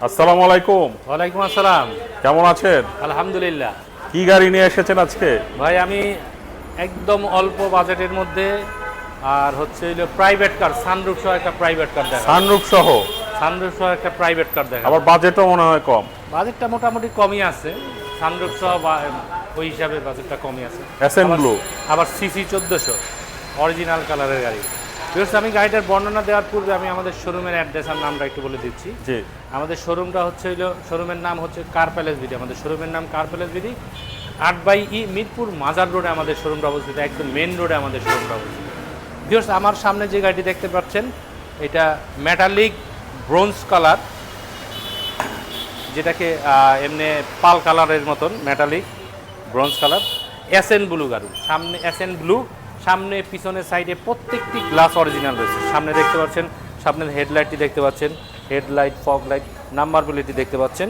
আসসালামু আলাইকুম। ওয়ালাইকুম আসসালাম। কেমন আছেন? আলহামদুলিল্লাহ। কি গাড়ি নিয়ে এসেছেন আজকে? ভাই আমি একদম অল্প বাজেটের মধ্যে আর হচ্ছে হলো প্রাইভেট কার, সানরুফ সহ একটা প্রাইভেট কার দেখা। সানরুফ সহ? সানরুফ সহ একটা প্রাইভেট কার দেখা। আবার বাজেটও মনে হয় কম। বাজেটটা মোটামুটি কমই আছে, সানরুফ সহ ওই হিসাবে বাজেটটা কমই আছে। এসএন ব্লু, আবার সিসি 1400 অরিজিনাল কালারের গাড়ি। বিকজ আমি গাড়িটার বর্ণনা দেওয়ার পূর্বে আমি আমাদের শোরুমের অ্যাড্রেস আর নামটা একটু বলে দিচ্ছি। জি। আমাদের শোরুমটা হচ্ছে হলো, শোরুমের নাম হচ্ছে কার প্যালেস বিডি। আমাদের শোরুমের নাম কার প্যালেস বিডি। 8/E মিরপুর মাজার রোডে আমাদের শোরুমটা অবস্থিত, একদম মেন রোডে আমাদের শোরুমটা অবস্থিত। ভিউয়ার্স, আমার সামনে যে গাড়িটি দেখতে পাচ্ছেন এটা মেটালিক ব্রোঞ্জ কালার, যেটাকে এমনি পাল কালারের মতন মেটালিক ব্রোঞ্জ কালার। এসএন ব্লু গাড়ি, সামনে এসএন ব্লু, সামনে পিছনের সাইডে প্রত্যেকটি গ্লাস অরিজিনাল রয়েছে। সামনে দেখতে পাচ্ছেন, সামনের হেডলাইটটি দেখতে পাচ্ছেন, হেডলাইট, ফগ লাইট, নাম্বার প্লেটটি দেখতে পাচ্ছেন।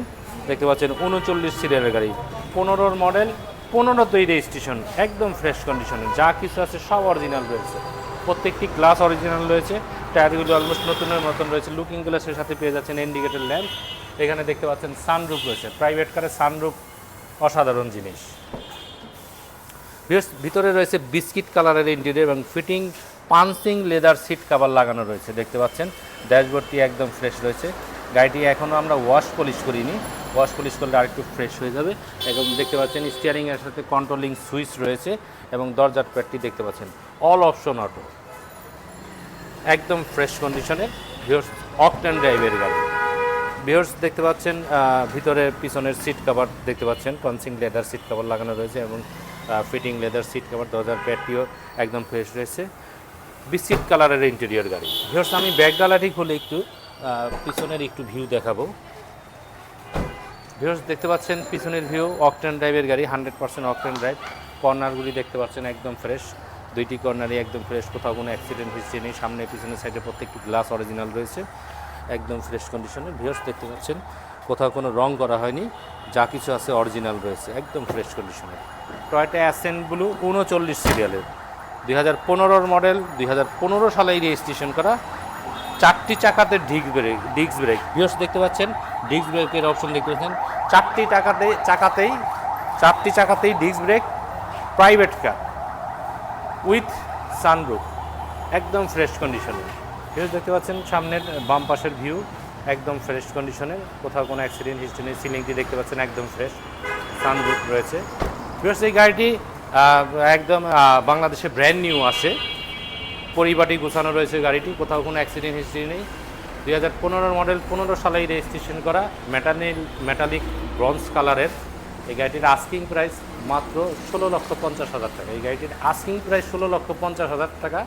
39 সিরিয়ালের গাড়ি, 15 মডেল, 15তেই রেজিস্ট্রেশন, একদম ফ্রেশ কন্ডিশনে। যা কিছু আছে সব অরিজিনাল রয়েছে, প্রত্যেকটি গ্লাস অরিজিনাল রয়েছে। টায়ারগুলো অলমোস্ট নতুনের মতন রয়েছে। লুকিং গ্লাসের সাথে পেয়ে যাচ্ছেন ইন্ডিকেটর ল্যাম্প। এখানে দেখতে পাচ্ছেন সানরুফ রয়েছে। প্রাইভেট কারে সানরুফ অসাধারণ জিনিস। ভিতরে রয়েছে বিস্কিট কালারের ইন্টেরিয়র এবং fitting punching leather seat cover লাগানো রয়েছে, দেখতে পাচ্ছেন। ড্যাশবোর্ডটি একদম ফ্রেশ রয়েছে। গাড়িটি এখনও আমরা ওয়াশ পলিশ করিনি, ওয়াশ পলিশ করলে আরেকটু ফ্রেশ হয়ে যাবে। এবং দেখতে পাচ্ছেন স্টিয়ারিংয়ের সাথে কন্ট্রোলিং সুইচ রয়েছে এবং দরজার প্যাডটি দেখতে পাচ্ছেন অল অপশন অটো, একদম ফ্রেশ কন্ডিশনের। ভিউয়ার্স, অকটেন ড্রাইভের গাড়ি। ভিউয়ার্স, দেখতে পাচ্ছেন ভিতরে পিছনের সিট কভার দেখতে পাচ্ছেন, পাঞ্চিং লেদার সিট কভার লাগানো রয়েছে এবং ফিটিং লেদার সিট কভার। দরজার প্যাডটিও একদম ফ্রেশ রয়েছে। বিস্কিট কালারের ইন্টেরিয়র গাড়ি। ভিউয়ার্স, আমি ব্যাক ডালাটি খুলে একটু পিছনের একটু ভিউ দেখাবো। ভিউয়ার্স, দেখতে পাচ্ছেন পিছনের ভিউ, অকটেন ড্রাইভের গাড়ি, 100% অকটেন ড্রাইভ। কর্নারগুলি দেখতে পাচ্ছেন একদম ফ্রেশ, দুইটি কর্নারই একদম ফ্রেশ, কোথাও কোনো অ্যাক্সিডেন্ট হিস্ট্রি নেই। সামনে পিছনের সাইডে প্রত্যেকটি গ্লাস অরিজিনাল রয়েছে, একদম ফ্রেশ কন্ডিশনে। ভিউয়ার্স, দেখতে পাচ্ছেন কোথাও কোনো রং করা হয়নি, যা কিছু আছে অরিজিনাল রয়েছে, একদম ফ্রেশ কন্ডিশনে। টয়োটা এসএন ব্লু, 39 সিরিয়ালের, 2015 মডেল, 2015 সালেই রেজিস্ট্রেশন করা। 4টি চাকাতে ডিস্ক ব্রেক। ভিউয়ার্স, দেখতে পাচ্ছেন ডিস্ক ব্রেকের অপশন দেখতে পাচ্ছেন। 4টি চাকাতেই disc brake, private car with sunroof, একদম ফ্রেশ কন্ডিশনে। ভিউয়ার্স, দেখতে পাচ্ছেন সামনের বাম পাশের ভিউ, একদম ফ্রেশ কন্ডিশনের, কোথাও কোনো অ্যাক্সিডেন্ট হিস্ট্রি নেই। সিলিংটি দেখতে পাচ্ছেন একদম ফ্রেশ, সানরুফ রয়েছে। ভিউয়ার্স, এই গাড়িটি একদম বাংলাদেশে ব্র্যান্ড নিউ আছে, পরিপাটি গোছানো রয়েছে গাড়িটি, কোথাও কোনো অ্যাক্সিডেন্ট হিস্ট্রি নেই। 2015 মডেল, 15 সালেই রেজিস্ট্রেশন করা, মেটালিক ব্রঞ্জ কালারের। এই গাড়িটির আস্কিং প্রাইস মাত্র 16,50,000 টাকা। এই গাড়িটির আস্কিং প্রাইস 16,50,000 টাকা।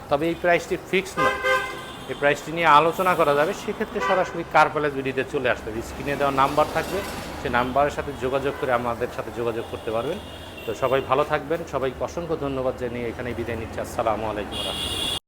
তবে এই প্রাইসটি ফিক্সড নয়, এই প্রাইসটি নিয়ে আলোচনা করা যাবে। সেক্ষেত্রে সরাসরি কার প্যালেস বিডিতে চলে আসতে হবে। স্ক্রিনে দেওয়া নাম্বার থাকবে, সেই নাম্বারের সাথে যোগাযোগ করে আমাদের সাথে যোগাযোগ করতে পারবেন। তো সবাই ভালো থাকবেন, সবাইকে অসংখ্য ধন্যবাদ জানিয়ে এখানেই বিদায় নিচ্ছি। আসসালামু আলাইকুম রাহমাতুল্লাহ।